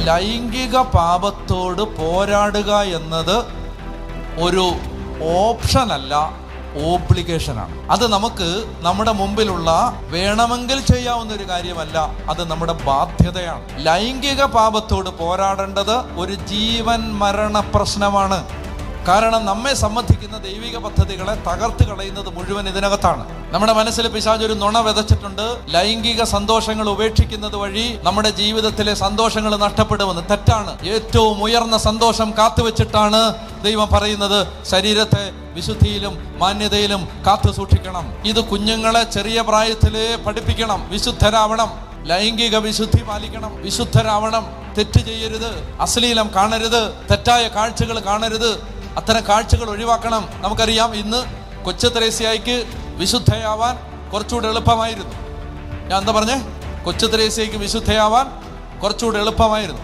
ലൈംഗിക പാപത്തോട് പോരാടുക എന്നത് ഒരു ഓപ്ഷനല്ല, ഓബ്ലിഗേഷനാണ്. അത് നമുക്ക് നമ്മുടെ മുമ്പിലുള്ള വേണമെങ്കിൽ ചെയ്യാവുന്ന ഒരു കാര്യമല്ല, അത് നമ്മുടെ ബാധ്യതയാണ്. ലൈംഗിക പാപത്തോട് പോരാടേണ്ടത് ഒരു ജീവൻ മരണ പ്രശ്നമാണ്. കാരണം നമ്മെ സംബന്ധിക്കുന്ന ദൈവിക പദ്ധതികളെ തകർത്ത് കളയുന്നത് മുഴുവൻ ഇതിനകത്താണ്. നമ്മുടെ മനസ്സിൽ പിശാച് ഒരു നുണ വിതച്ചിട്ടുണ്ട്. ലൈംഗിക സന്തോഷങ്ങൾ ഉപേക്ഷിക്കുന്നത് വഴി നമ്മുടെ ജീവിതത്തിലെ സന്തോഷങ്ങൾ നഷ്ടപ്പെടുമെന്ന്. തെറ്റാണ്. ഏറ്റവും ഉയർന്ന സന്തോഷം കാത്തുവെച്ചിട്ടാണ് ദൈവം പറയുന്നത് ശരീരത്തെ വിശുദ്ധിയിലും മാന്യതയിലും കാത്തു സൂക്ഷിക്കണം. ഇത് കുഞ്ഞുങ്ങളെ ചെറിയ പ്രായത്തിലേ പഠിപ്പിക്കണം. വിശുദ്ധരാവണം, ലൈംഗിക വിശുദ്ധി പാലിക്കണം, വിശുദ്ധരാവണം, തെറ്റ് ചെയ്യരുത്, അശ്ലീലം കാണരുത്, തെറ്റായ കാഴ്ചകൾ കാണരുത്, അത്തരം കാഴ്ചകൾ ഒഴിവാക്കണം. നമുക്കറിയാം, ഇന്ന് കൊച്ചു ത്രേസ്യായിക്ക് വിശുദ്ധയാവാൻ കുറച്ചുകൂടെ എളുപ്പമായിരുന്നു. ഞാൻ എന്താ പറഞ്ഞേ? കൊച്ചു ത്രേസ്യായിക്ക് വിശുദ്ധയാവാൻ കുറച്ചുകൂടെ എളുപ്പമായിരുന്നു.